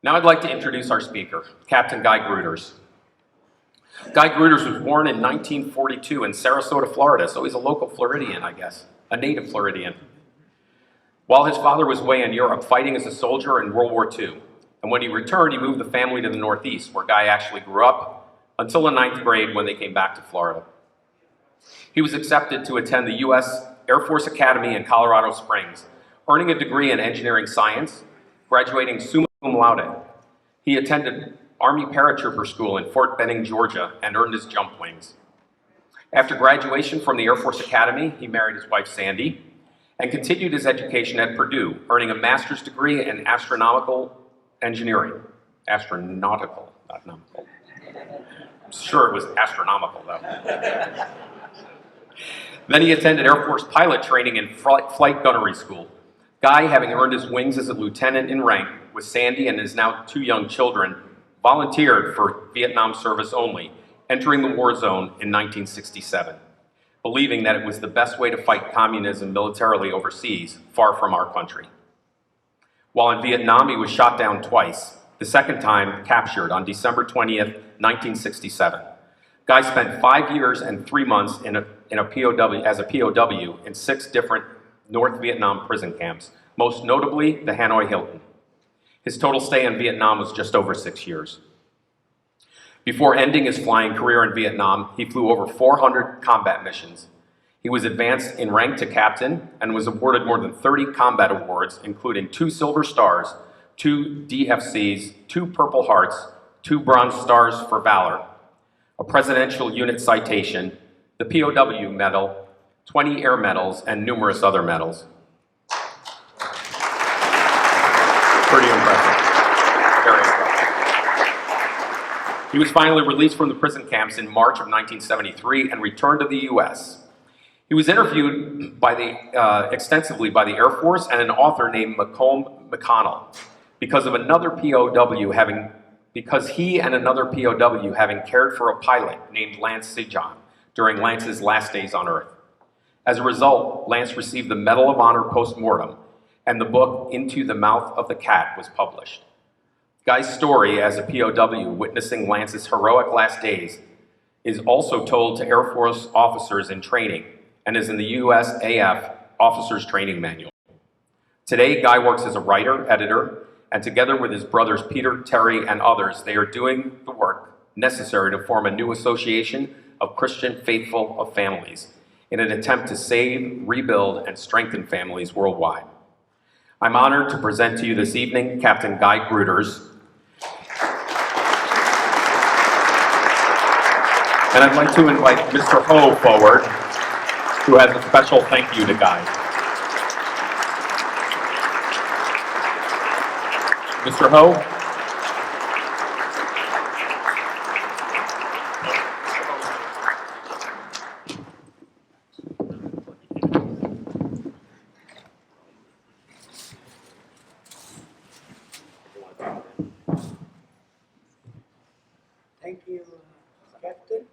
Now I'd like to introduce our speaker, Captain Guy Gruters. Guy Gruters was born in 1942 in Sarasota, Florida, so he's a local Floridian, I guess, a native Floridian. While his father was away in Europe fighting as a soldier in World War II, and when he returned, he moved the family to the Northeast, where Guy actually grew up until the 9th grade when they came back to Florida. He was accepted to attend the U.S. Air Force Academy in Colorado Springs, earning a degree in engineering science, graduating summa cum laude. He attended Army Paratrooper School in Fort Benning, Georgia, and earned his jump wings. After graduation from the Air Force Academy, he married his wife, Sandy, and continued his education at Purdue, earning a master's degree in astronomical engineering. Astronautical, not nautical. I'm sure it was astronomical, though. Then he attended Air Force pilot training and flight gunnery school. Guy, having earned his wings as a lieutenant in rank with Sandy and his now 2 young children, volunteered for Vietnam service only, entering the war zone in 1967, believing that it was the best way to fight communism militarily overseas, far from our country. While in Vietnam, he was shot down twice, the second time captured on December 20th, 1967. Guy spent 5 years and 3 months as a POW in 6 different North Vietnam prison camps, most notably the Hanoi Hilton. His total stay in Vietnam was just over 6 years. Before ending his flying career in Vietnam, he flew over 400 combat missions. He was advanced in rank to captain and was awarded more than 30 combat awards, including 2 Silver Stars, 2 DFCs, 2 Purple Hearts, 2 Bronze Stars for Valor, a Presidential Unit Citation, the POW Medal, 20 Air Medals, and numerous other medals. Pretty impressive. Very impressive. He was finally released from the prison camps in March of 1973 and returned to the U.S. He was interviewed extensively by the Air Force and an author named Macomb McConnell because he and another POW having cared for a pilot named Lance Sijon during Lance's last days on Earth. As a result, Lance received the Medal of Honor post-mortem, and the book Into the Mouth of the Cat was published. Guy's story as a POW witnessing Lance's heroic last days is also told to Air Force officers in training and is in the USAF Officers Training Manual. Today, Guy works as a writer, editor, and together with his brothers Peter, Terry, and others, they are doing the work necessary to form a new association of Christian faithful of families in an attempt to save, rebuild, and strengthen families worldwide. I'm honored to present to you this evening Captain Guy Gruters. And I'd like to invite Mr. Ho forward, who has a special thank you to Guy. Mr. Ho? Thank you, Captain.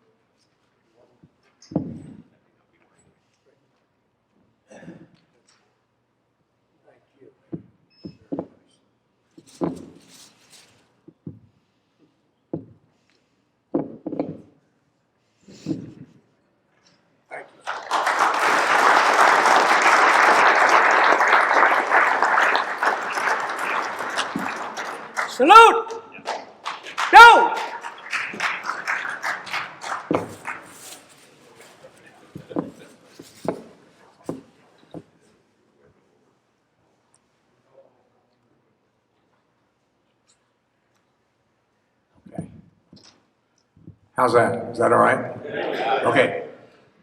Thank you. Thank you. Salute! Go! How's that? Is that all right? Okay.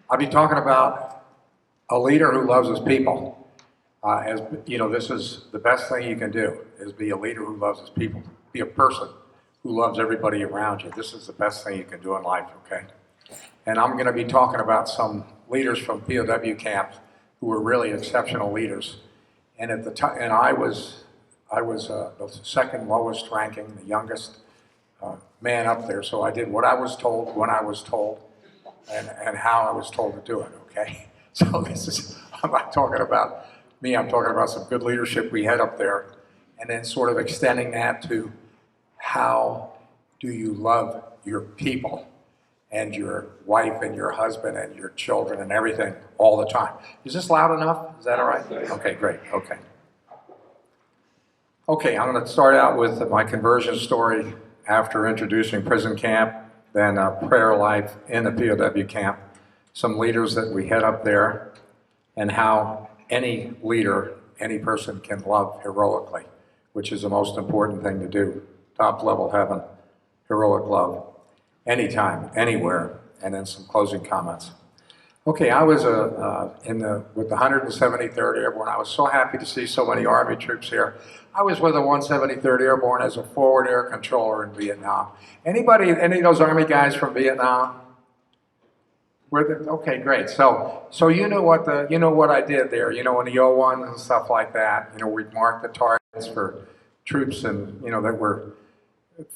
I'll be talking about a leader who loves his people. As you know, this is the best thing you can do, is be a leader who loves his people. Be a person who loves everybody around you. This is the best thing you can do in life, okay? And I'm going to be talking about some leaders from POW camps who were really exceptional leaders. And at the time, and I was the second lowest ranking, the youngest man up there. So I did what I was told, when I was told, and how I was told to do it, okay? So this is, I'm not talking about me, I'm talking about some good leadership we had up there, and then sort of extending that to how do you love your people and your wife and your husband and your children and everything all the time. Is this loud enough? Is that all right? Okay, great. Okay. Okay, I'm going to start out with my conversion story after introducing prison camp, then prayer life in the POW camp, some leaders that we had up there, and how any leader, any person can love heroically, which is the most important thing to do. Top level heaven, heroic love, anytime, anywhere, and then some closing comments. Okay, I was with the 173rd Airborne. I was so happy to see so many Army troops here. I was with the 173rd Airborne as a forward air controller in Vietnam. Any of those Army guys from Vietnam? Okay, great. So you know what I did there. You know, in the O1 and stuff like that. You know, we'd mark the targets for troops and that were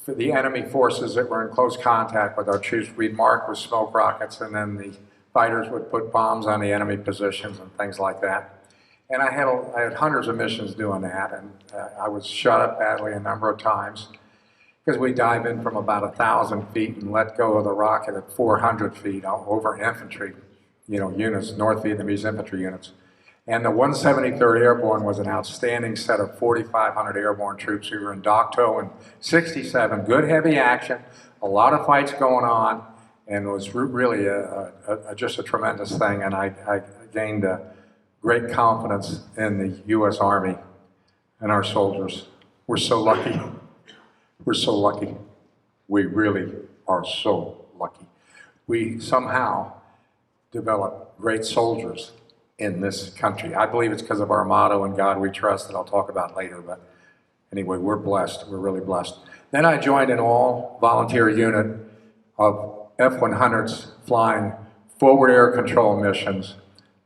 for the enemy forces that were in close contact with our troops. We'd mark with smoke rockets, and then the fighters would put bombs on the enemy positions and things like that. And I had hundreds of missions doing that, and I was shot up badly a number of times because we dive in from about 1,000 feet and let go of the rocket at 400 feet over infantry, units, North Vietnamese infantry units. And the 173rd Airborne was an outstanding set of 4,500 airborne troops who were in Doc To in 67. Good heavy action, a lot of fights going on, and it was really just a tremendous thing. And I gained great confidence in the U.S. Army and our soldiers. We're so lucky. We're so lucky. We really are so lucky. We somehow develop great soldiers in this country. I believe it's because of our motto, "In God We Trust," that I'll talk about later. But anyway, we're blessed. We're really blessed. Then I joined an all-volunteer unit of F-100s flying forward air control missions,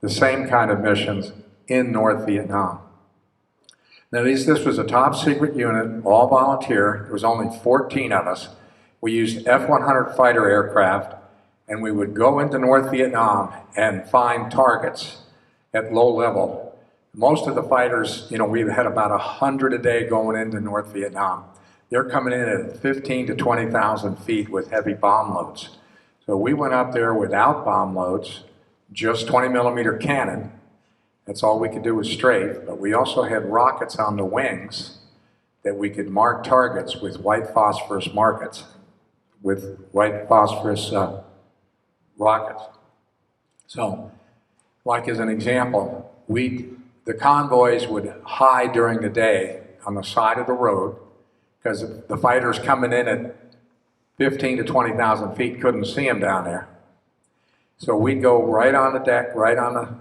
the same kind of missions in North Vietnam. Now this was a top secret unit, all volunteer. There was only 14 of us. We used F-100 fighter aircraft, and we would go into North Vietnam and find targets at low level. Most of the fighters, we had about 100 a day going into North Vietnam. They're coming in at 15 to 20,000 feet with heavy bomb loads. So we went up there without bomb loads, just 20 millimeter cannon. That's all we could do was strafe, but we also had rockets on the wings that we could mark targets with white phosphorus rockets. So, like as an example, the convoys would hide during the day on the side of the road because the fighters coming in at 15 to 20,000 feet couldn't see them down there. So we'd go right on the deck, right on the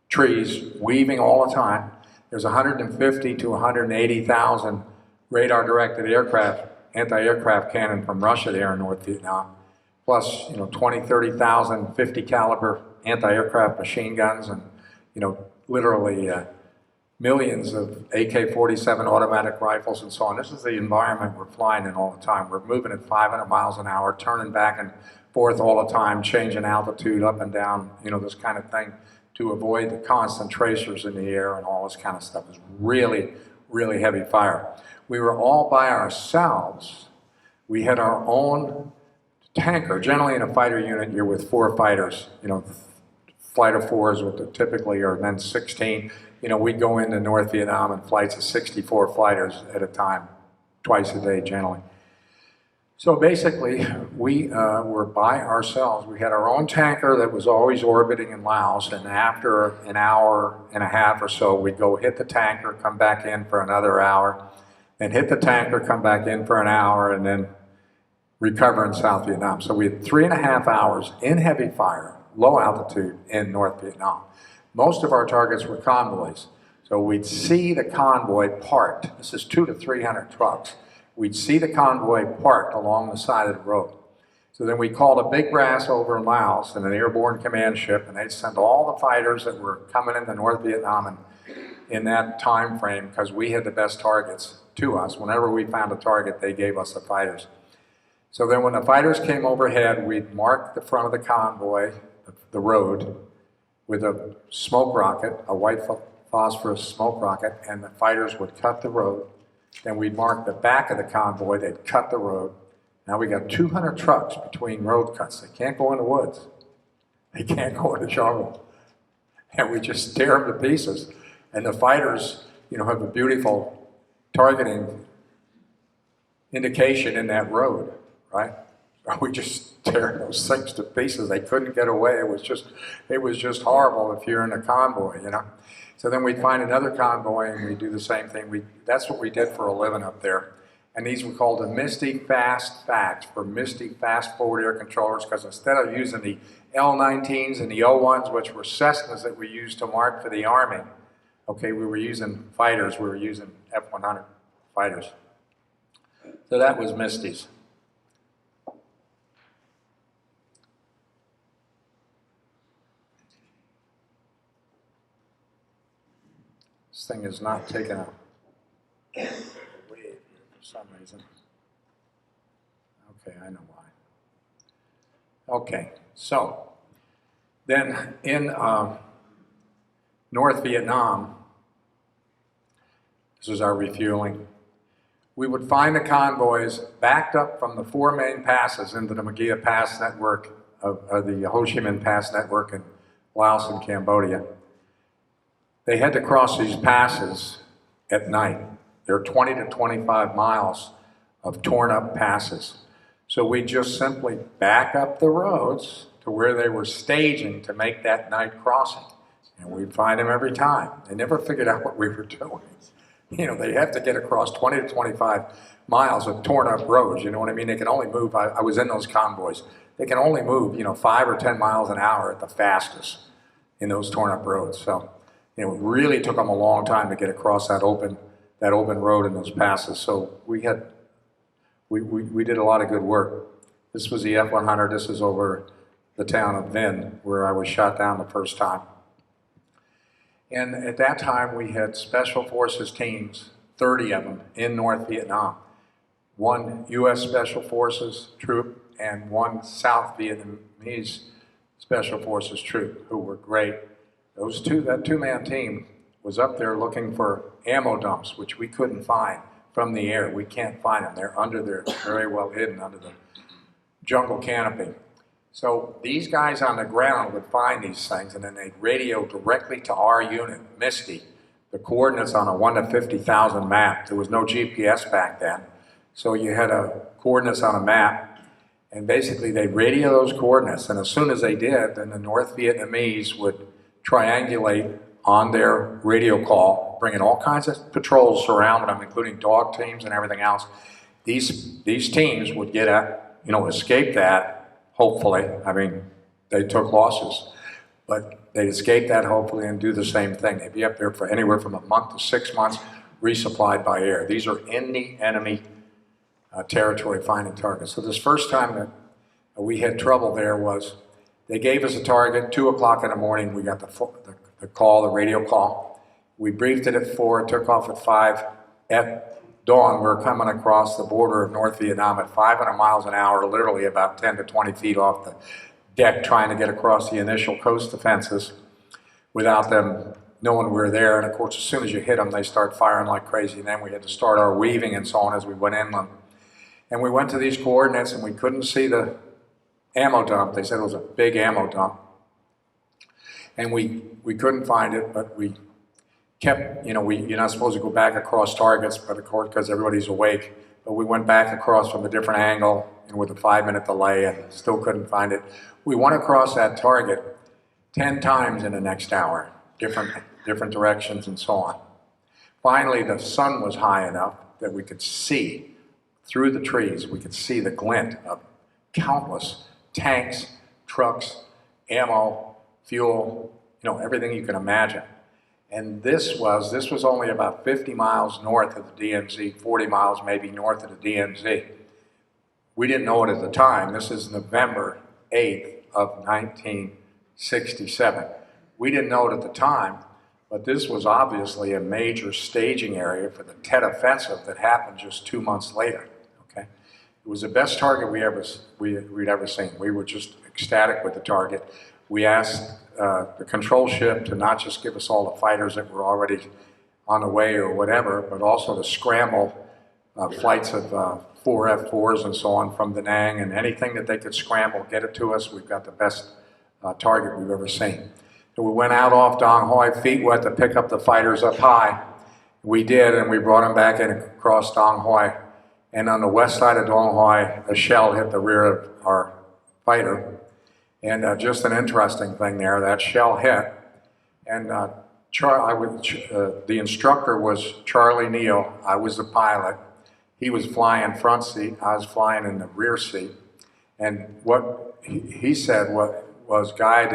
trees, weaving all the time. There's 150 to 180,000 radar-directed anti-aircraft cannon from Russia there in North Vietnam, plus 20, 30,000 50 caliber anti-aircraft machine guns, and literally millions of AK-47 automatic rifles and so on. This is the environment we're flying in all the time. We're moving at 500 miles an hour, turning back and forth all the time, changing altitude up and down, this kind of thing, to avoid the constant tracers in the air and all this kind of stuff. It was really, really heavy fire. We were all by ourselves. We had our own tanker. Generally in a fighter unit, you're with 4 fighters, flight of 4s with typically, or then 16. We'd go into North Vietnam in flights of 64 fighters at a time, twice a day generally. So basically, we were by ourselves. We had our own tanker that was always orbiting in Laos, and after an hour and a half or so, we'd go hit the tanker, come back in for another hour, then hit the tanker, come back in for an hour, and then recover in South Vietnam. So we had 3.5 hours in heavy fire, low altitude in North Vietnam. Most of our targets were convoys. So we'd see the convoy parked. This is 200 to 300 trucks. We'd see the convoy parked along the side of the road. So then we called a big brass over in Laos and an airborne command ship, and they'd send all the fighters that were coming into North Vietnam in that time frame, because we had the best targets to us. Whenever we found a target, they gave us the fighters. So then when the fighters came overhead, we'd mark the front of the convoy, the road, with a smoke rocket, a white phosphorus smoke rocket, and the fighters would cut the road Then we'd mark the back of the convoy, they'd cut the road. Now we got 200 trucks between road cuts. They can't go in the woods. They can't go in the jungle. And we just tear them to pieces. And the fighters, have a beautiful targeting indication in that road, right? We just tear those things to pieces. They couldn't get away. It was just horrible if you're in a convoy, So then we'd find another convoy and we'd do the same thing. That's what we did for a living up there. And these were called the Misty Fast Facts, for Misty Fast Forward Air Controllers, because instead of using the L-19s and the O-1s, which were Cessnas that we used to mark for the Army, okay, we were using fighters. We were using F-100 fighters. So that was Misty's. This thing is not taking a wave for some reason. Okay, I know why. Okay, so then in North Vietnam, this is our refueling, we would find the convoys backed up from the 4 main passes into the Magia Pass network, of the Ho Chi Minh Pass network in Laos and Cambodia. They had to cross these passes at night. They're 20 to 25 miles of torn up passes. So we just simply back up the roads to where they were staging to make that night crossing. And we'd find them every time. They never figured out what we were doing. They have to get across 20 to 25 miles of torn up roads. You know what I mean? They can only move, I was in those convoys, they can only move, 5 or 10 miles an hour at the fastest in those torn up roads. So, it really took them a long time to get across that open road in those passes. So we did a lot of good work. This was the F-100. This is over the town of Vinh, where I was shot down the first time. And at that time, we had Special Forces teams, 30 of them, in North Vietnam. 1 U.S. Special Forces troop and 1 South Vietnamese Special Forces troop, who were great. That two-man team was up there looking for ammo dumps, which we couldn't find from the air. We can't find them. They're very well hidden under the jungle canopy. So these guys on the ground would find these things, and then they'd radio directly to our unit, Misty, the coordinates on a 1 to 50,000 map. There was no GPS back then. So you had coordinates on a map, and basically they'd radio those coordinates, and as soon as they did, then the North Vietnamese would triangulate on their radio call, bringing all kinds of patrols surrounding them, including dog teams and everything else. These teams would escape that, hopefully. I mean, they took losses, but they'd escape that hopefully and do the same thing. They'd be up there for anywhere from a month to 6 months, resupplied by air. These are in the enemy territory finding targets. So this first time that we had trouble there was, they gave us a target, 2 o'clock in the morning. We got the call, the radio call. We briefed it at 4, took off at 5. At dawn, we were coming across the border of North Vietnam at 500 miles an hour, literally about 10 to 20 feet off the deck, trying to get across the initial coast defenses without them knowing we were there. And of course, as soon as you hit them, they start firing like crazy. And then we had to start our weaving and so on as we went inland. And we went to these coordinates and we couldn't see the ammo dump. They said it was a big ammo dump. And we couldn't find it, but we kept, you're not supposed to go back across targets, but of course, because everybody's awake. But we went back across from a different angle and with a 5-minute delay and still couldn't find it. We went across that target 10 times in the next hour, different directions and so on. Finally, the sun was high enough that we could see through the trees. We could see the glint of countless tanks, trucks, ammo, fuel, everything you can imagine. And this was only about 50 miles north of the DMZ, 40 miles maybe north of the DMZ. We didn't know it at the time. This is November 8th of 1967. We didn't know it at the time, but this was obviously a major staging area for the Tet Offensive that happened just 2 months later. Okay, it was the best target we'd ever seen. We were just ecstatic with the target. We asked the control ship to not just give us all the fighters that were already on the way or whatever, but also to scramble flights of 4 F-4s and so on from Da Nang, and anything that they could scramble, get it to us. We've got the best target we've ever seen. So we went out off Dong Hoi, feet wet, to pick up the fighters up high. We did, and we brought them back in across Dong Hoi. And on the west side of Dong Hoi, a shell hit the rear of our fighter. And just an interesting thing there, that shell hit. And the instructor was Charlie Neal. I was the pilot. He was flying front seat. I was flying in the rear seat. And what he said was, Guy,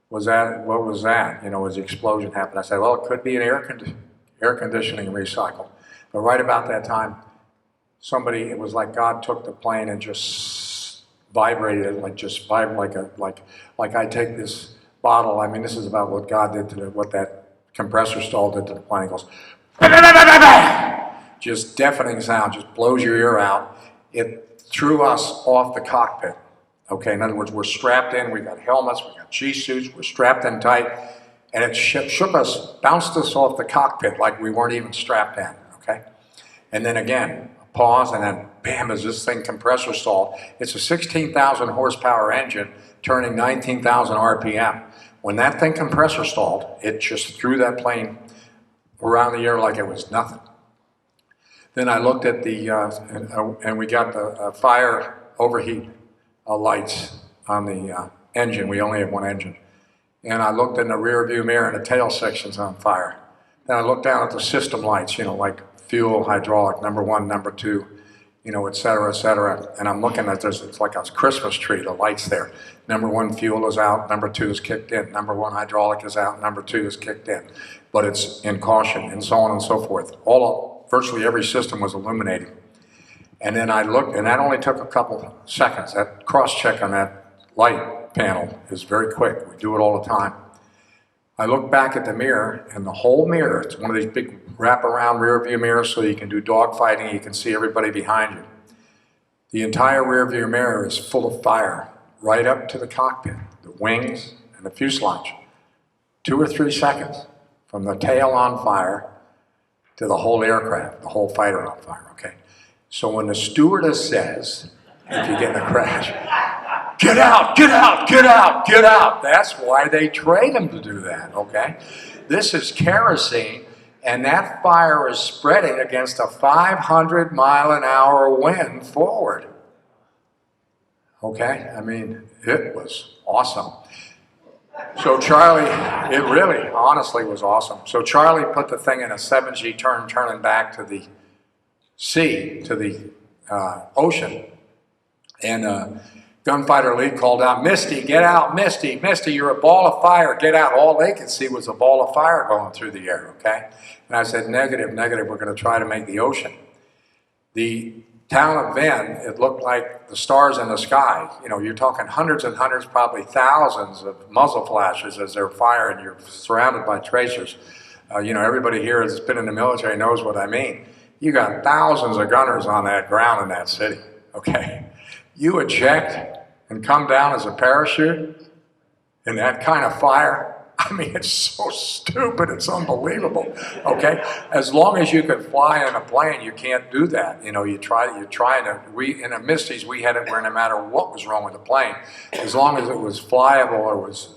what was that? You know, as the explosion happened. I said, well, it could be an air conditioning recycle. But right about that time, it was like God took the plane and just vibrated it, like I take this bottle. I mean, this is about what God did to what that compressor stall did to the plane. It goes, just deafening sound, just blows your ear out. It threw us off the cockpit. Okay, in other words, we're strapped in, we've got helmets, we've got G-suits, we're strapped in tight, and it shook us, bounced us off the cockpit like we weren't even strapped in, okay? And then again, a pause, and then bam, as this thing compressor stalled. It's a 16,000 horsepower engine turning 19,000 RPM. When that thing compressor stalled, it just threw that plane around the air like it was nothing. Then I looked at and we got the fire overheat lights on the engine. We only have one engine. And I looked in the rear view mirror, and the tail section's on fire. Then I looked down at the system lights, you know, like fuel, hydraulic, number 1, number 2, you know, et cetera, and I'm looking at this, it's like a Christmas tree, the lights there. Number 1 fuel is out, number 2 is kicked in, number 1 hydraulic is out, number 2 is kicked in. But it's in caution, and so on and so forth. Virtually every system was illuminated. And then I looked, and that only took a couple seconds. That cross-check on that light panel is very quick. We do it all the time. I looked back at the mirror, and the whole mirror, it's one of these big wrap-around rear-view mirrors so you can do dogfighting, you can see everybody behind you. The entire rear-view mirror is full of fire, right up to the cockpit, the wings and the fuselage. 2 or 3 seconds from the tail on fire to the whole aircraft, the whole fighter on fire, okay? So when the stewardess says, if you get in a crash, get out, get out, get out, get out. That's why they train them to do that, okay? This is kerosene, and that fire is spreading against a 500-mile-an-hour wind forward. Okay? I mean, it was awesome. So Charlie, it really, honestly was awesome. So Charlie put the thing in a 7G turn, turning back to the sea, to the ocean. And gunfighter lead called out, Misty, get out, Misty, Misty, you're a ball of fire, get out. All they could see was a ball of fire going through the air, okay? And I said, negative, negative, we're going to try to make the ocean. The town of Ven, it looked like the stars in the sky. You know, you're talking hundreds and hundreds, probably thousands of muzzle flashes as they're firing. You're surrounded by tracers. You know, everybody here that's been in the military knows what I mean. You got thousands of gunners on that ground in that city, okay? You eject and come down as a parachute in that kind of fire. I mean, it's so stupid, it's unbelievable, okay? As long as you can fly in a plane, you can't do that. You know, you're trying to, in the Misties, we had it where no matter what was wrong with the plane, as long as it was flyable or was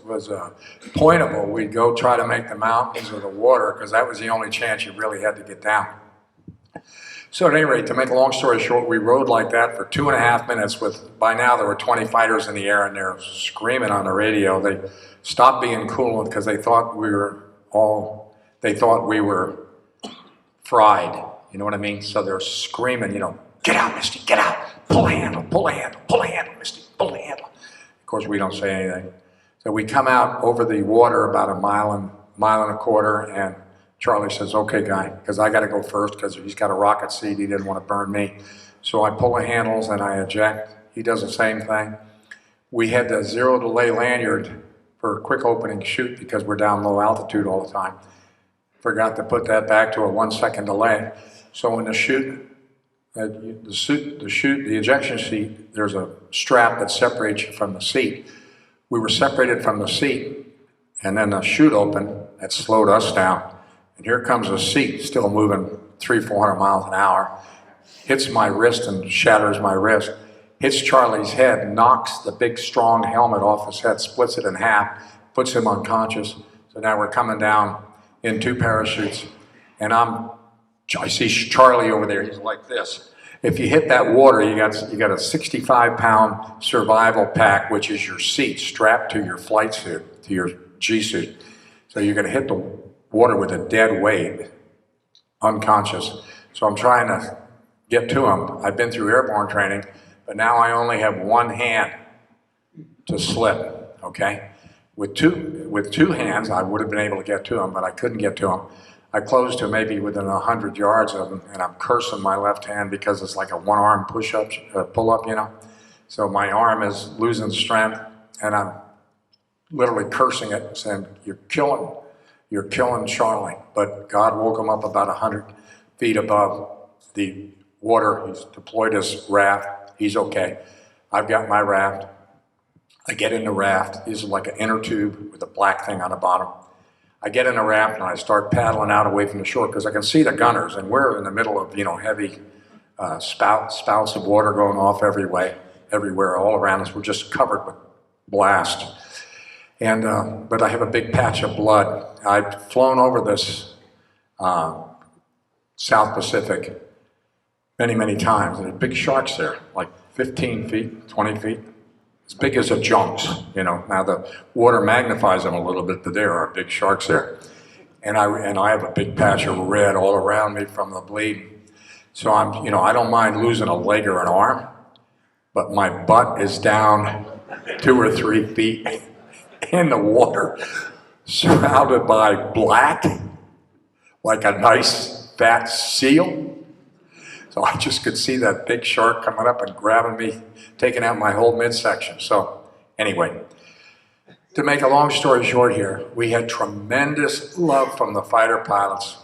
pointable, we'd go try to make the mountains or the water, because that was the only chance you really had to get down. So at any rate, to make a long story short, we rode like that for 2.5 minutes by now there were 20 fighters in the air, and they're screaming on the radio. They stopped being cool because they thought we were fried. You know what I mean? So they're screaming, you know, get out, Misty, get out. Pull a handle, pull a handle, pull a handle, Misty, pull a handle. Of course, we don't say anything. So we come out over the water about a mile and a quarter, and Charlie says, okay, Guy, because I got to go first because he's got a rocket seat. He didn't want to burn me. So I pull the handles and I eject. He does the same thing. We had the zero delay lanyard for a quick opening shoot because we're down low altitude all the time. Forgot to put that back to a 1-second delay. So in the the ejection seat, there's a strap that separates you from the seat. We were separated from the seat, and then the chute opened. That slowed us down. And here comes the seat, still moving 400 miles an hour, hits my wrist and shatters my wrist, hits Charlie's head, knocks the big strong helmet off his head, splits it in half, puts him unconscious. So now we're coming down in 2 parachutes, and I see Charlie over there, he's like this. If you hit that water, you got a 65-pound survival pack, which is your seat strapped to your flight suit, to your G suit. So you're gonna hit the water with a dead weight, unconscious. So I'm trying to get to him. I've been through airborne training, but now I only have one hand to slip, okay? With two hands, I would have been able to get to him, but I couldn't get to him. I closed to maybe within 100 yards of him, and I'm cursing my left hand because it's like a one-arm push-up, pull-up, you know? So my arm is losing strength, and I'm literally cursing it, saying, you're killing Charlie. But God woke him up about 100 feet above the water. He's deployed his raft. He's okay. I've got my raft. I get in the raft. This is like an inner tube with a black thing on the bottom. I get in the raft and I start paddling out away from the shore because I can see the gunners, and we're in the middle of, you know, heavy spouts of water going off everywhere, all around us. We're just covered with blast. And but I have a big patch of blood. I've flown over this South Pacific many times, and there's big sharks there, like 15 feet, 20 feet. As big as a junks, you know. Now the water magnifies them a little bit, but there are big sharks there. And I have a big patch of red all around me from the bleeding. So I'm, you know, I don't mind losing a leg or an arm, but my butt is down 2 or 3 feet in the water, surrounded by black, like a nice fat seal. So I just could see that big shark coming up and grabbing me, taking out my whole midsection. So anyway, to make a long story short here, we had tremendous love from the fighter pilots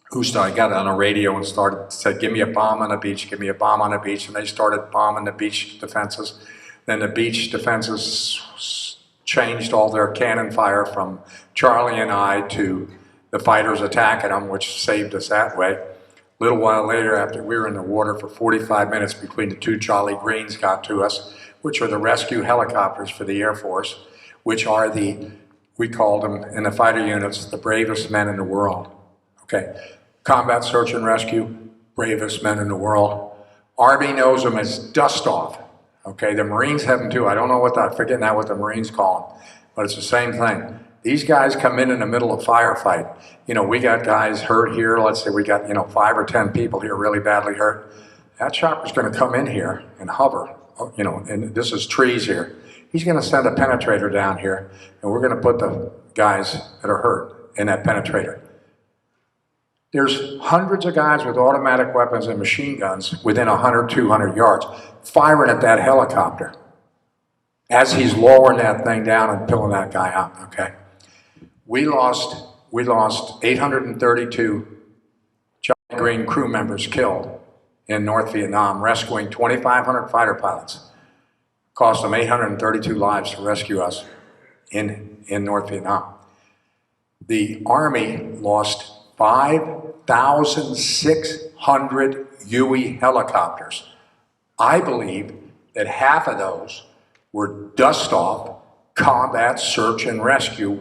who got on a radio and said, give me a bomb on the beach, give me a bomb on the beach. And they started bombing the beach defenses. Then the beach defenses changed all their cannon fire from Charlie and I to the fighters attacking them, which saved us that way. A little while later, after we were in the water for 45 minutes between the 2 Charlie Greens got to us, which are the rescue helicopters for the Air Force, which are we called them in the fighter units, the bravest men in the world. Okay, combat search and rescue, bravest men in the world. Army knows them as dust off. Okay, the Marines have them too. I don't know I forget now what the Marines call them, but it's the same thing. These guys come in the middle of a firefight. You know, we got guys hurt here. Let's say we got, 5 or 10 people here really badly hurt. That chopper's going to come in here and hover, and this is trees here. He's going to send a penetrator down here, and we're going to put the guys that are hurt in that penetrator. There's hundreds of guys with automatic weapons and machine guns within 100, 200 yards, firing at that helicopter as he's lowering that thing down and pulling that guy up, okay? We lost 832 Charlie Green crew members killed in North Vietnam, rescuing 2,500 fighter pilots. Cost them 832 lives to rescue us in North Vietnam. The Army lost 5,600 Huey helicopters. I believe that half of those were dust-off combat search and rescue,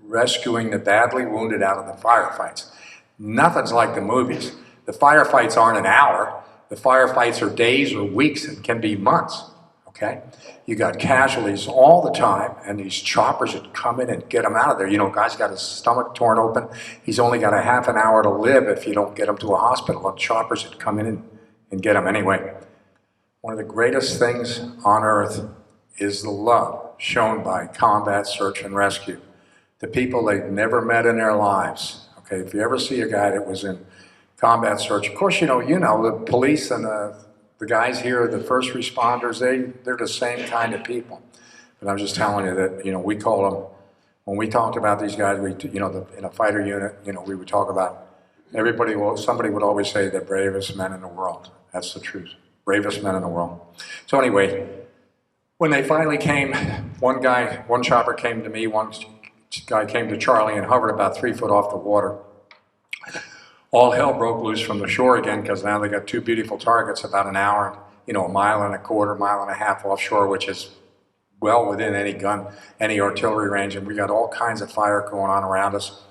rescuing the badly wounded out of the firefights. Nothing's like the movies. The firefights aren't an hour. The firefights are days or weeks and can be months, okay? You got casualties all the time, and these choppers would come in and get them out of there. You know, guy's got his stomach torn open. He's only got a half an hour to live if you don't get him to a hospital. The choppers would come in and get him anyway. One of the greatest things on earth is the love shown by combat search and rescue. The people they've never met in their lives. Okay, if you ever see a guy that was in combat search, of course, the police and the guys here, the first responders, they're the same kind of people. But I'm just telling you that, we call them, when we talked about these guys, in a fighter unit, we would talk about somebody would always say the bravest men in the world. That's the truth. Bravest men in the world. So anyway, when they finally came, one chopper came to me, one guy came to Charlie and hovered about 3 foot off the water. all hell broke loose from the shore again because now they got two beautiful targets about an hour, a mile and a quarter, mile and a half offshore, which is well within any artillery range, and we got all kinds of fire going on around us.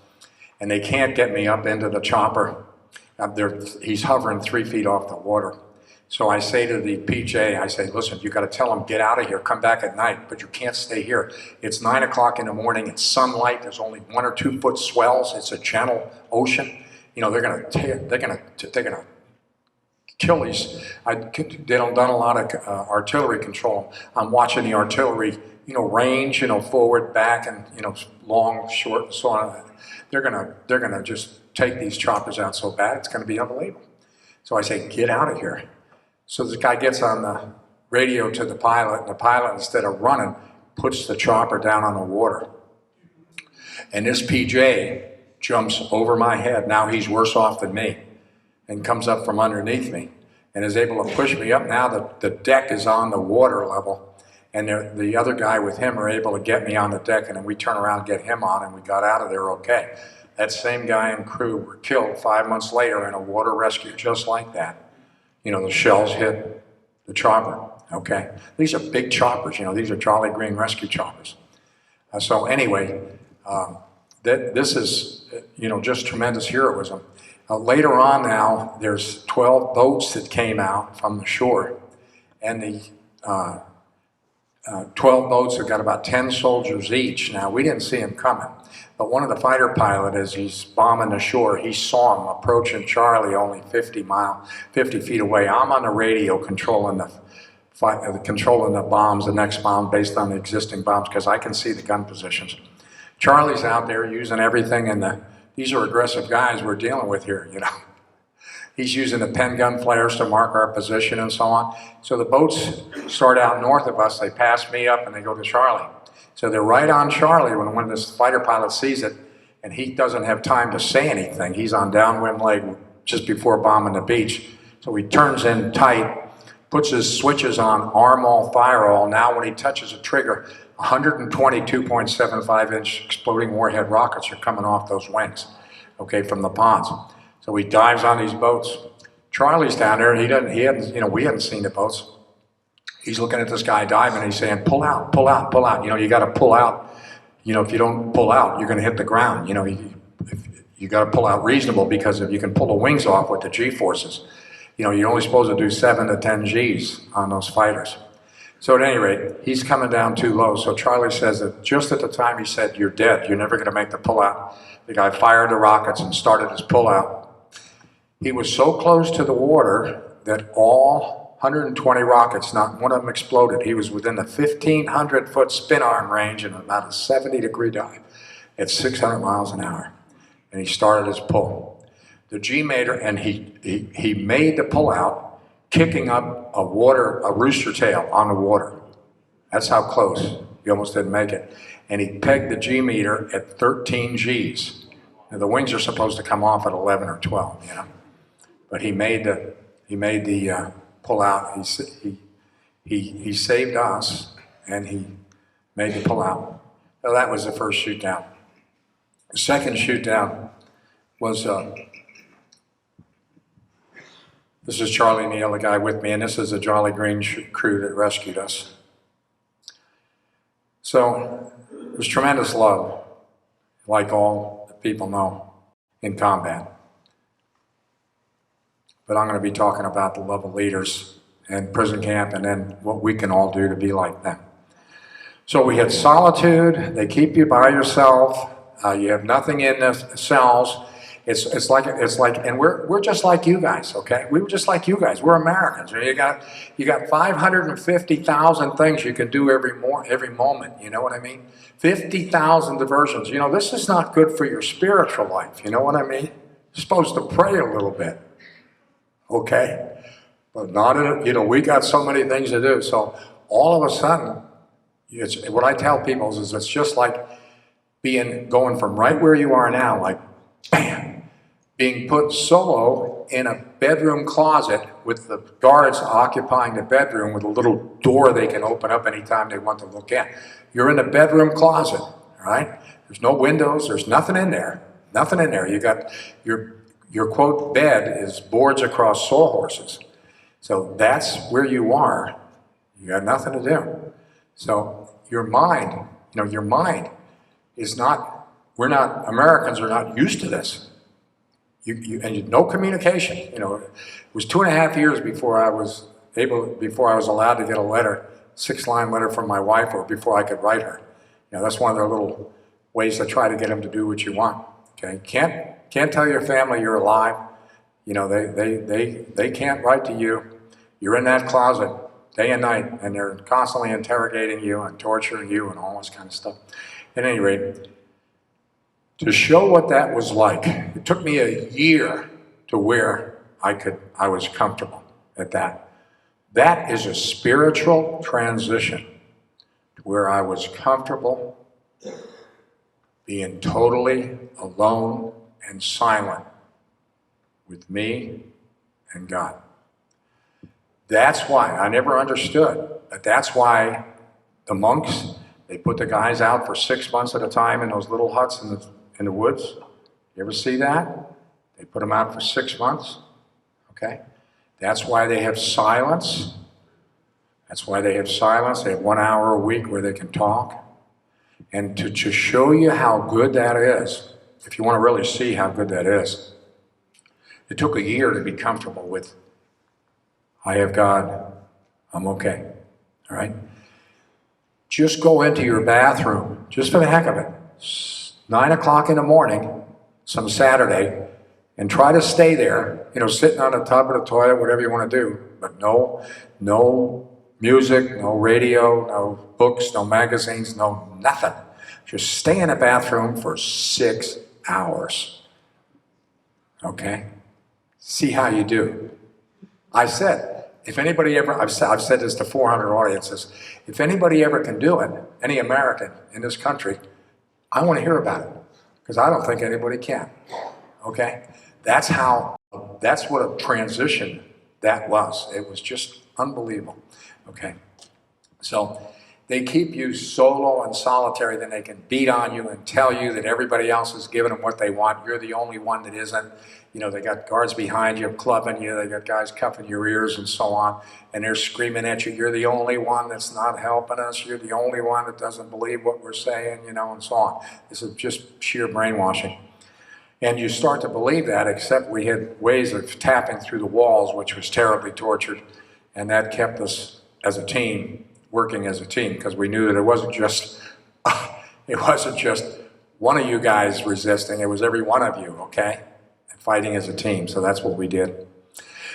And they can't get me up into the chopper. He's hovering 3 feet off the water. So I say to the PJ, I say, listen, you got to tell him, get out of here, come back at night, but you can't stay here. It's 9 o'clock in the morning, it's sunlight, there's only 1 or 2 foot swells, it's a gentle ocean. They're gonna kill these. They don't done a lot of artillery control. I'm watching the artillery, range, forward, back, and long, short, and so on. They're gonna just take these choppers out so bad, it's gonna be unbelievable. So I say, get out of here. So this guy gets on the radio to the pilot, and the pilot, instead of running, puts the chopper down on the water. And this PJ jumps over my head. Now he's worse off than me, and comes up from underneath me and is able to push me up. Now the deck is on the water level, and the other guy with him are able to get me on the deck, and then we turn around and get him on, and we got out of there okay. That same guy and crew were killed 5 months later in a water rescue just like that. The shells hit the chopper, okay? These are big choppers, these are Jolly Green rescue choppers. So anyway, this is, just tremendous heroism. Later on now, there's 12 boats that came out from the shore, and the 12 boats have got about 10 soldiers each. Now, we didn't see them coming, but one of the fighter pilots, as he's bombing the shore, he saw him approaching Charlie only 50 feet away. I'm on the radio controlling the bombs, the next bomb based on the existing bombs, because I can see the gun positions. Charlie's out there using everything, and these are aggressive guys we're dealing with here, He's using the pen gun flares to mark our position and so on. So the boats start out north of us, they pass me up and they go to Charlie. So they're right on Charlie when this fighter pilot sees it, and he doesn't have time to say anything. He's on downwind leg just before bombing the beach. So he turns in tight, puts his switches on arm all, fire all. Now when he touches a trigger, 122.75-inch exploding warhead rockets are coming off those wings, okay, from the ponds. So he dives on these boats. Charlie's down there, we hadn't seen the boats. He's looking at this guy diving, and he's saying, pull out, pull out, pull out. You got to pull out. If you don't pull out, you're going to hit the ground. You got to pull out reasonable, because if you can pull the wings off with the G-forces, you're only supposed to do 7 to 10 Gs on those fighters. So at any rate, he's coming down too low. So Charlie says that just at the time he said, you're dead, you're never going to make the pullout, the guy fired the rockets and started his pullout. He was so close to the water that all 120 rockets, not one of them exploded. He was within the 1,500-foot spin arm range and about a 70-degree dive at 600 miles an hour. And he started his pull. The G-mater, and he made the pullout, kicking up a rooster tail on the water. That's how close. He almost didn't make it. And he pegged the G-meter at 13 Gs. Now, the wings are supposed to come off at 11 or 12, But he made the pullout. He saved us, and he made the pullout. So that was the first shoot down. The second shoot down was this is Charlie Neal, the guy with me, and this is the Jolly Green crew that rescued us. So it was tremendous love, like all the people know, in combat. But I'm going to be talking about the love of leaders and prison camp, and then what we can all do to be like them. So we had solitude. They keep you by yourself. You have nothing in the cells. It's like, and we're just like you guys, okay? We were just like you guys. We're Americans. You got 550,000 things you can do every moment. You know what I mean? 50,000 diversions. This is not good for your spiritual life. You know what I mean? You're supposed to pray a little bit, okay? But not we got so many things to do. So all of a sudden, what I tell people is it's just like going from right where you are now, like bam, being put solo in a bedroom closet with the guards occupying the bedroom with a little door they can open up anytime they want to look in. You're in a bedroom closet, right? There's no windows, there's nothing in there. Nothing in there. your quote bed is boards across sawhorses. So that's where you are. You got nothing to do. So your mind, your mind is not, Americans are not used to this. No communication. It was 2.5 years before I was allowed to get a letter, 6-line letter from my wife, or before I could write her. That's one of their little ways to try to get them to do what you want. Okay, can't tell your family you're alive. They can't write to you. You're in that closet day and night, and they're constantly interrogating you and torturing you and all this kind of stuff. At any rate, to show what that was like, it took me a year to where I was comfortable at that. That is a spiritual transition to where I was comfortable being totally alone and silent with me and God. That's why I never understood, but that's why the monks, they put the guys out for 6 months at a time in those little huts in the woods. You ever see that? They put them out for 6 months. Okay? That's why they have silence. That's why they have silence. They have 1 hour a week where they can talk. And to show you how good that is, if you want to really see how good that is, it took a year to be comfortable with, I have God, I'm okay. All right? Just go into your bathroom, just for the heck of it, 9 o'clock in the morning, some Saturday, and try to stay there, sitting on the tub or the toilet, whatever you want to do, but no music, no radio, no books, no magazines, no nothing. Just stay in a bathroom for 6 hours. Okay? See how you do. I said, if anybody ever, I've said this to 400 audiences, if anybody ever can do it, any American in this country, I want to hear about it, because I don't think anybody can. Okay? That's what a transition that was. It was just unbelievable. Okay? So they keep you solo and solitary, then they can beat on you and tell you that everybody else is giving them what they want. You're the only one that isn't. They got guards behind you, clubbing you. They got guys cuffing your ears and so on. And they're screaming at you, you're the only one that's not helping us. You're the only one that doesn't believe what we're saying, and so on. This is just sheer brainwashing. And you start to believe that, except we had ways of tapping through the walls, which was terribly tortured. And that kept us as a team, working as a team, because we knew that it wasn't just one of you guys resisting, it was every one of you, okay? Fighting as a team, so that's what we did.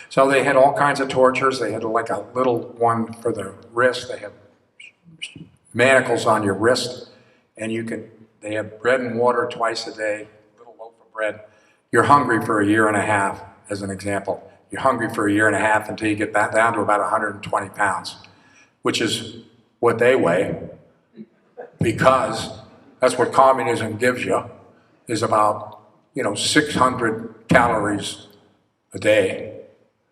So they had all kinds of tortures. They had like a little one for the wrist. They have manacles on your wrist, and they have bread and water twice a day, a little loaf of bread. You're hungry for a year and a half, as an example. You're hungry for a year and a half until you get back down to about 120 pounds, which is what they weigh, because that's what communism gives you, is about 600 calories a day,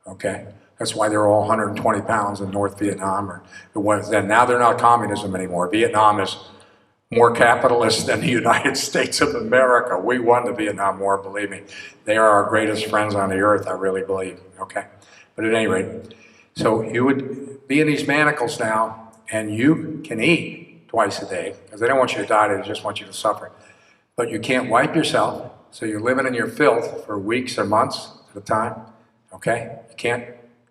okay? That's why they're all 120 pounds in North Vietnam, or it was then. Now they're not communism anymore. Vietnam is more capitalist than the United States of America. We won the Vietnam War, believe me. They are our greatest friends on the earth, I really believe, okay? But at any rate, so you would be in these manacles now, and you can eat twice a day, because they don't want you to die, they just want you to suffer. But you can't wipe yourself. So you're living in your filth for weeks or months at a time, okay? You can't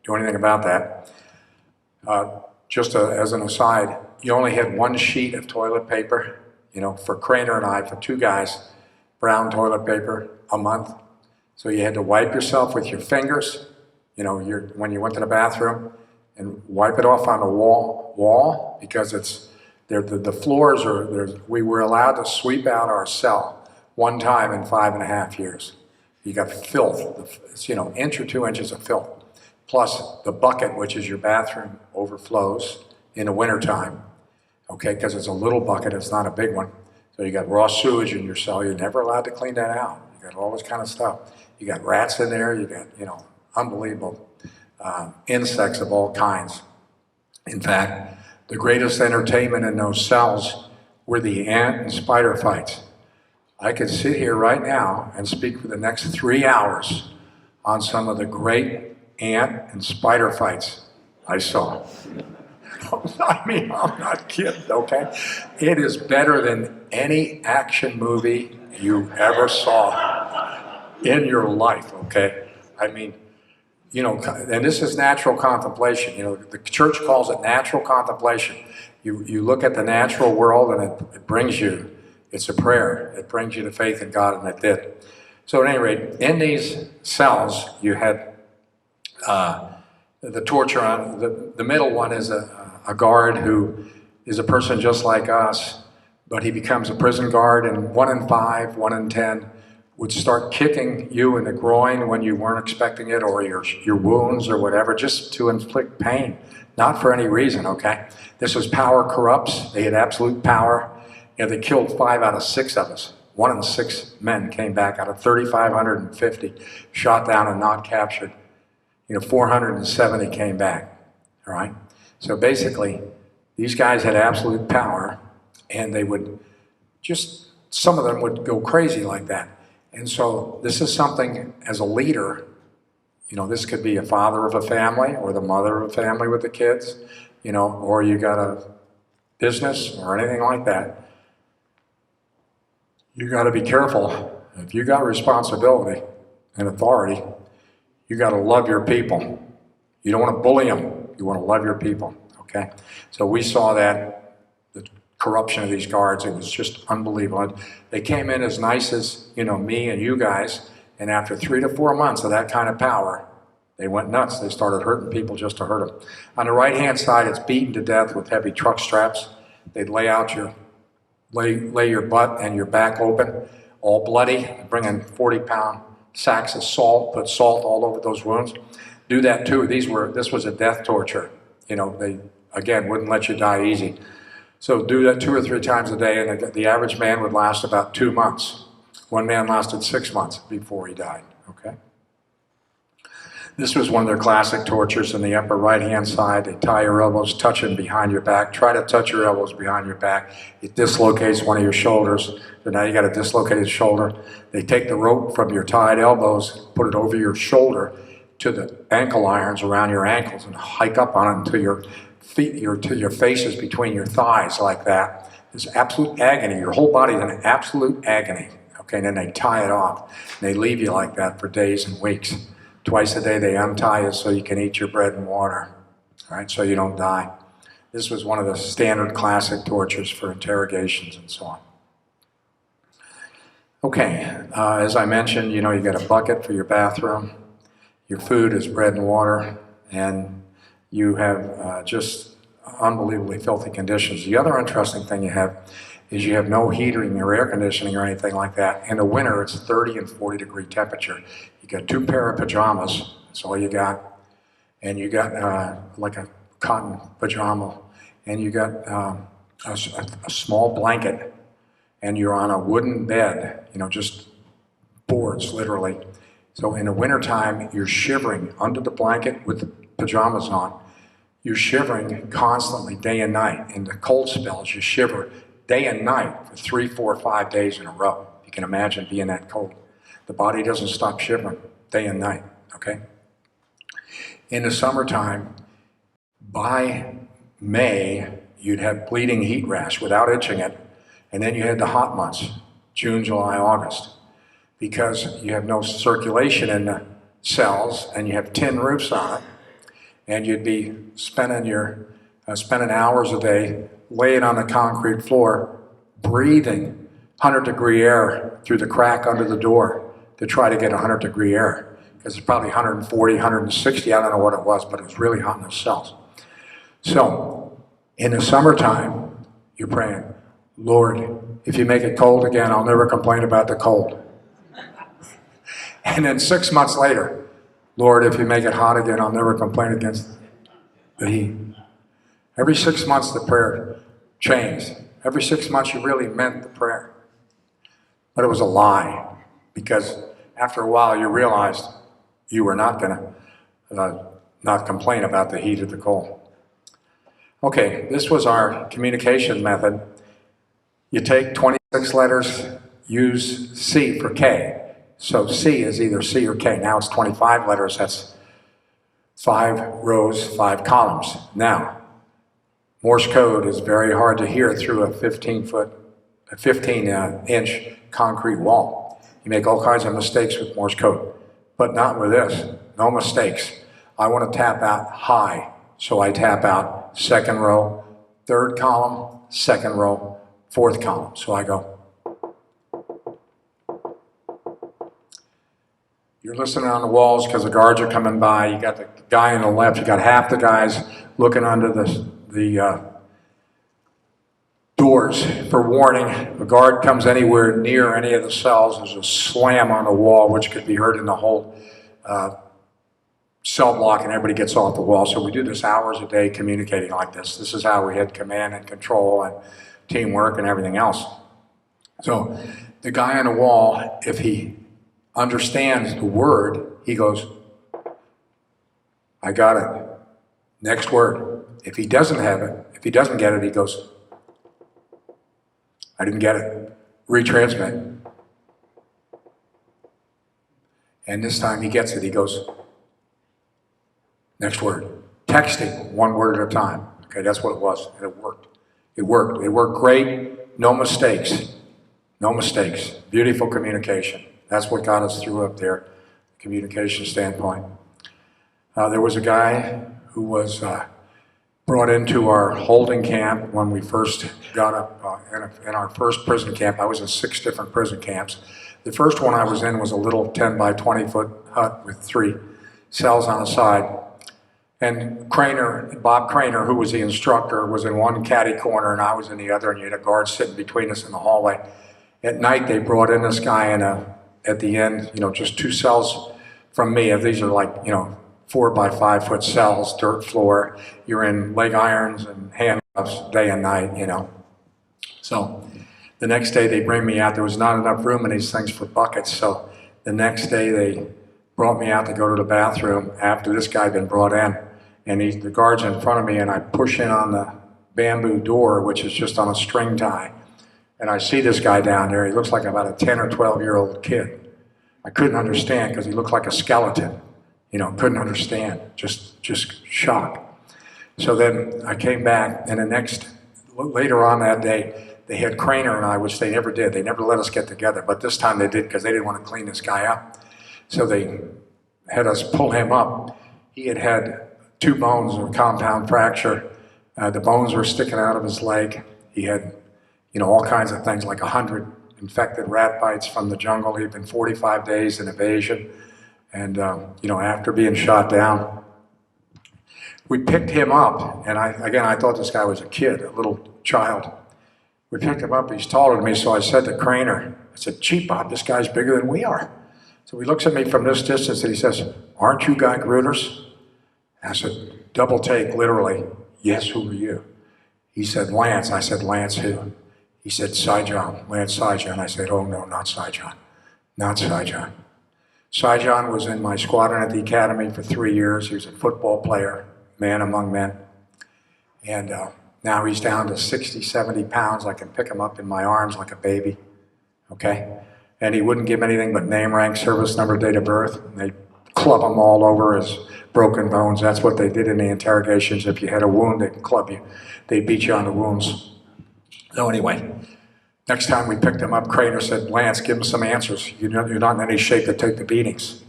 do anything about that. As an aside, you only had one sheet of toilet paper, for Craner and I, for 2 guys, brown toilet paper a month. So you had to wipe yourself with your fingers, when you went to the bathroom, and wipe it off on the wall, because the floors we were allowed to sweep out our cell 1 time in 5.5 years. You got filth, it's, 1 or 2 inches of filth. Plus the bucket, which is your bathroom, overflows in the wintertime, okay, because it's a little bucket, it's not a big one. So you got raw sewage in your cell, you're never allowed to clean that out. You got all this kind of stuff. You got rats in there, you got, unbelievable insects of all kinds. In fact, the greatest entertainment in those cells were the ant and spider fights. I could sit here right now and speak for the next 3 hours on some of the great ant and spider fights I saw. I mean, I'm not kidding, okay? It is better than any action movie you ever saw in your life, okay? I mean, you know, and this is natural contemplation. You know, the church calls it natural contemplation. You look at the natural world and it brings you, it's a prayer. It brings you to faith in God, and it did. So at any rate, in these cells, you had the torture on, the middle one is a guard who is a person just like us, but he becomes a prison guard, and 1 in 5, 1 in 10 would start kicking you in the groin when you weren't expecting it, or your wounds or whatever, just to inflict pain, not for any reason, okay? This was power corrupts. They had absolute power. You know, they killed 5 out of 6 of us. 1 in 6 men came back out of 3,550 shot down and not captured. You know, 470 came back, all right? So basically, these guys had absolute power, and they would just, some of them would go crazy like that. And so this is something, as a leader, you know, this could be a father of a family or the mother of a family with the kids, you know, or you got a business or anything like that. You got to be careful. If you got responsibility and authority, you got to love your people. You don't want to bully them. You want to love your people, okay? So we saw that, the corruption of these guards. It was just unbelievable. They came in as nice as, you know, me and you guys, and after 3 to 4 months of that kind of power, they went nuts. They started hurting people just to hurt them. On the right-hand side, it's beaten to death with heavy truck straps. They'd lay your butt and your back open, all bloody, bring in 40-pound sacks of salt, put salt all over those wounds. Do that too. This was a death torture. You know, they, again, wouldn't let you die easy. So do that 2 or 3 times a day, and the average man would last about 2 months. One man lasted 6 months before he died, okay? This was one of their classic tortures. In the upper right-hand side, they tie your elbows, touch them behind your back. Try to touch your elbows behind your back. It dislocates one of your shoulders. So now you got a dislocated shoulder. They take the rope from your tied elbows, put it over your shoulder to the ankle irons around your ankles, and hike up on it until your feet, to your face is between your thighs like that. It's absolute agony. Your whole body is in absolute agony. Okay, and then they tie it off. And they leave you like that for days and weeks. Twice a day they untie you so you can eat your bread and water, all right, so you don't die. This was one of the standard classic tortures for interrogations and so on. Okay, as I mentioned, you know, you got a bucket for your bathroom. Your food is bread and water, and you have just unbelievably filthy conditions. The other interesting thing you have is you have no heating or air conditioning or anything like that. In the winter, it's 30 and 40 degree temperature. You got 2 pair of pajamas, that's all you got. And you got like a cotton pajama, and you got a small blanket, and you're on a wooden bed, you know, just boards, literally. So in the wintertime, you're shivering under the blanket with the pajamas on. You're shivering constantly, day and night. In the cold spells, you shiver day and night for 3, 4, 5 days in a row. You can imagine being that cold. The body doesn't stop shivering day and night, okay? In the summertime, by May, you'd have bleeding heat rash without itching it, and then you had the hot months, June, July, August, because you have no circulation in the cells, and you have tin roofs on it, and you'd be spending hours a day laying on the concrete floor, breathing 100-degree air through the crack under the door to try to get 100-degree air, because it's probably 140, 160, I don't know what it was, but it was really hot in the cells. So, in the summertime, you're praying, Lord, if you make it cold again, I'll never complain about the cold. And then 6 months later, Lord, if you make it hot again, I'll never complain against the heat. Every 6 months, the prayer changed. Every 6 months, you really meant the prayer. But it was a lie, because after a while, you realized you were not going to not complain about the heat or the cold. Okay, this was our communication method. You take 26 letters, use C for K. So C is either C or K. Now it's 25 letters. That's 5 rows, 5 columns. Now, Morse code is very hard to hear through a 15-inch concrete wall. You make all kinds of mistakes with Morse code, but not with this. No mistakes. I want to tap out high, so I tap out second row, third column, second row, fourth column. So I go. You're listening on the walls because the guards are coming by. You got the guy on the left. You got half the guys looking under the doors for warning. If a guard comes anywhere near any of the cells, there's a slam on the wall, which could be heard in the whole cell block, and everybody gets off the wall. So we do this hours a day communicating like this. This is how we had command and control and teamwork and everything else. So the guy on the wall, if he understands the word, he goes, I got it. Next word. If he doesn't have it, if he doesn't get it, he goes, I didn't get it. Retransmit. And this time he gets it. He goes, next word. Texting, one word at a time. Okay, that's what it was. And it worked. It worked. It worked great. No mistakes. No mistakes. Beautiful communication. That's what got us through up there, communication standpoint. There was a guy who was brought into our holding camp when we first got up in our first prison camp. I was in 6 different prison camps. The first one I was in was a little 10 by 20 foot hut with 3 cells on the side. And Bob Craner, who was the instructor, was in one catty corner and I was in the other, and you had a guard sitting between us in the hallway. At night, they brought in this guy at the end, just 2 cells from me. These are like, 4 by 5 foot cells, dirt floor. You're in leg irons and handcuffs day and night, So the next day they bring me out. There was not enough room in these things for buckets. So the next day they brought me out to go to the bathroom after this guy had been brought in. And the guard's in front of me, and I push in on the bamboo door, which is just on a string tie. And I see this guy down there. He looks like about a 10 or 12-year-old kid. I couldn't understand because he looked like a skeleton. Couldn't understand. Just shock. So then I came back, and later on that day, they had Craner and I, which they never did. They never let us get together, but this time they did because they didn't want to clean this guy up. So they had us pull him up. He had 2 bones of a compound fracture. The bones were sticking out of his leg. He had all kinds of things, like 100 infected rat bites from the jungle. He'd been 45 days in evasion. And, after being shot down, we picked him up. And I thought this guy was a kid, a little child. We picked him up. He's taller than me. So I said to Craner, I said, gee, Bob, this guy's bigger than we are. So he looks at me from this distance and he says, aren't you Guy Gruters? I said, double take, literally. Yes, who are you? He said, Lance. I said, Lance who? He said, Saijan, Lance Saijan. I said, oh, no, not Saijan. Not Saijan. Saijan was in my squadron at the academy for 3 years. He was a football player, man among men. And now he's down to 60, 70 pounds. I can pick him up in my arms like a baby, okay? And he wouldn't give anything but name, rank, service number, date of birth. And they club him all over his broken bones. That's what they did in the interrogations. If you had a wound, they'd club you. They'd beat you on the wounds. So anyway, next time we picked him up, Craner said, Lance, give him some answers. You're not in any shape to take the beatings.